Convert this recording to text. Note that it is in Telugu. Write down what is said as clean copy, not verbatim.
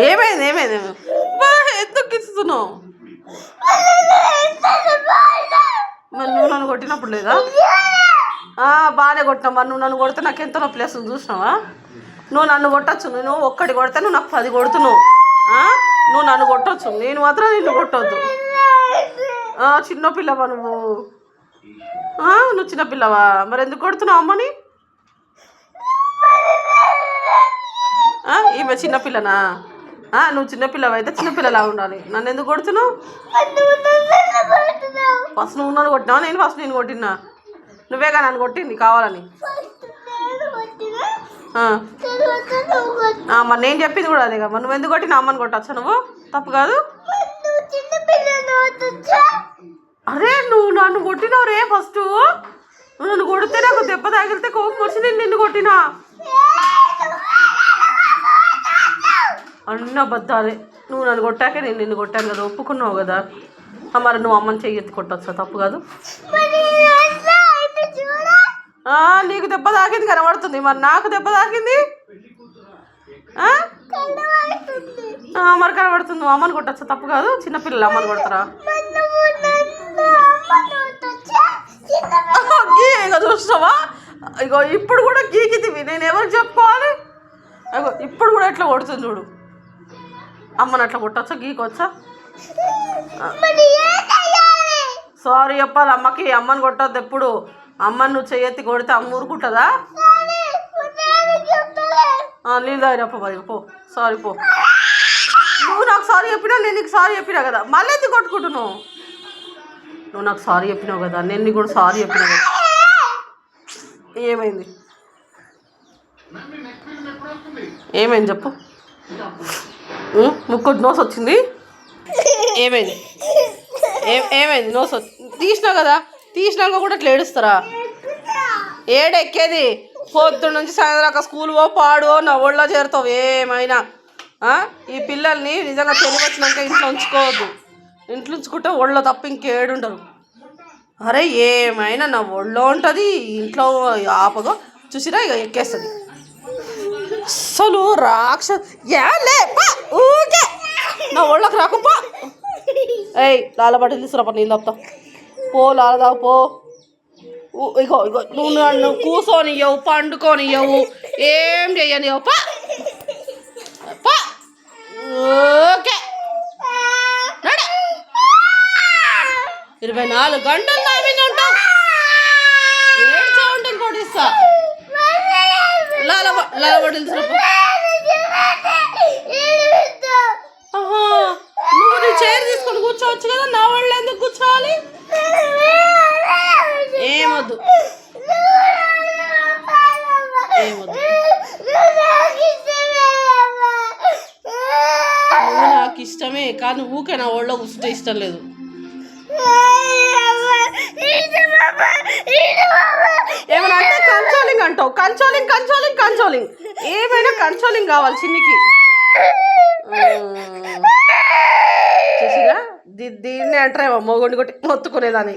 ఏమైంది ఏమైంది ఎందుకు ఇస్తున్నావు? మరి నువ్వు నన్ను కొట్టినప్పుడు లేదా? బాగానే కొట్టినావు. మరి నువ్వు నన్ను కొడితే నాకు ఎంత నొప్పి వస్తుంది చూసినావా? నువ్వు నన్ను కొట్టచ్చు. నేను ఒక్కటి కొడితే నువ్వు నాకు 10 కొడుతున్నావు. నువ్వు నన్ను కొట్టచ్చు, నేను మాత్రం నిన్ను కొట్టొద్దు. చిన్నపిల్లవా నువ్వు? నువ్వు చిన్నపిల్లవా? మరి ఎందుకు కొడుతున్నావు అమ్మని? ఈమె చిన్నపిల్లనా? నువ్వు చిన్నపిల్లవ అయితే చిన్నపిల్లలా ఉండాలి. నన్ను ఎందుకు కొడుతున్నావు? ఫస్ట్ నువ్వు నన్ను కొట్టినావా నేను ఫస్ట్ నేను కొట్టినా? నువ్వేగా నన్ను కొట్టింది కావాలని. మరి నేను చెప్పింది కూడా అదేగా. మరి నువ్వు ఎందుకు కొట్టినా అమ్మని కొట్టచ్చా? నువ్వు తప్పు కాదు. అరే నువ్వు నన్ను కొట్టినావు రే. ఫస్ట్ నువ్వు నన్ను కొడితే నాకు దెబ్బ తగిలితే కోపం వచ్చి నేను నిన్ను కొట్టినా. అన్న అబద్ధాలే. నువ్వు నన్ను కొట్టాకే నేను నిన్ను కొట్టాను కదా, ఒప్పుకున్నావు కదా. మరి నువ్వు అమ్మని చెయ్యి కొట్టొచ్చా? తప్పు కాదు. నీకు దెబ్బ తాకింది కనబడుతుంది, మరి నాకు దెబ్బ తాకింది మరి కనబడుతుంది. నువ్వు అమ్మని కొట్టచ్చా? తప్పు కాదు. చిన్నపిల్లలు అమ్మని కొడతారా? ఇక చూస్తావా? ఇగో ఇప్పుడు కూడా గీకితివి. నేను ఎవరికి చెప్పుకోవాలి? అగో ఇప్పుడు కూడా ఎట్లా కొడుతుంది చూడు. అమ్మని అట్లా కొట్టచ్చా? గీకొచ్చా? సారీ చెప్పాలి అమ్మకి. అమ్మని కొట్టద్దు ఎప్పుడు. అమ్మని నువ్వు చెయ్యెత్తి కొడితే అమ్మ ఊరుకుంటుందా? నీళ్ళు తాగినప్ప మరి పో. సారీ పో. నువ్వు నాకు సారీ చెప్పినా, నేను నీకు సారీ చెప్పినా కదా, మళ్ళీ ఎందుకు కొట్టుకుంటున్నావు? నువ్వు నాకు సారీ చెప్పినావు కదా, నేను నీకు కూడా సారీ చెప్పినా కదా. ఏమైంది ఏమైంది చెప్పు. ముక్కు నోస్ వచ్చింది. ఏమైంది ఏమైంది? నోస్ తీసినావు కదా, తీసినాక కూడా ఇట్లా ఏడుస్తారా? ఏడెక్కేది పొద్దున్న నుంచి సాయంత్రం స్కూల్ పో పాడో నా ఒళ్ళో చేరుతావు. ఏమైనా ఈ పిల్లల్ని నిజంగా తెలివి వచ్చినాక ఇంట్లో ఉంచుకోవద్దు. ఇంట్లో ఉంచుకుంటే ఒళ్ళో తప్ప ఇంకేడుండరు. అరే ఏమైనా నా ఒళ్ళో ఉంటుంది, ఇంట్లో ఆపగా చూసిరా ఇక ఎక్కేస్తుంది. అసలు ఊకే నా ఒళ్ళకి రాకుపా. లాలబడి తీసుకురాపా, నీళ్ళు తప్పుతా పో. లాలదావు పో. ఇగో ఇగో నువ్వు నన్ను కూర్చొనియ్యవు, పండుకొనియ్యవు, ఏం చెయ్యనివ్వవు. ఓకే 24 గంటలు నా మీద ఉంటావు. ఏడ్చా ఉంటే ఇంకోటి ఇస్తా. లాలబడి తీసుకురాపా. నువ్వు నీ చైర్ తీసుకొని కూర్చోవచ్చు కదా, నా వాళ్ళు ఎందుకు కూర్చోవాలి? ఏమొద్దు ఏమొద్దు. నువ్వు నాకు ఇష్టమే, కానీ ఊకే నా ఒళ్ళో కూర్చుంటే ఇష్టం లేదు. ఏమైనా అంటే కంట్రోలింగ్ అంటావు. Controlling controlling controlling. ఏమైనా కంట్రోలింగ్ కావాలి చిన్నికి. చూసిరా దీన్ని అంటారేమో మొగుండి కొట్టి మొత్తుకునేదాన్ని.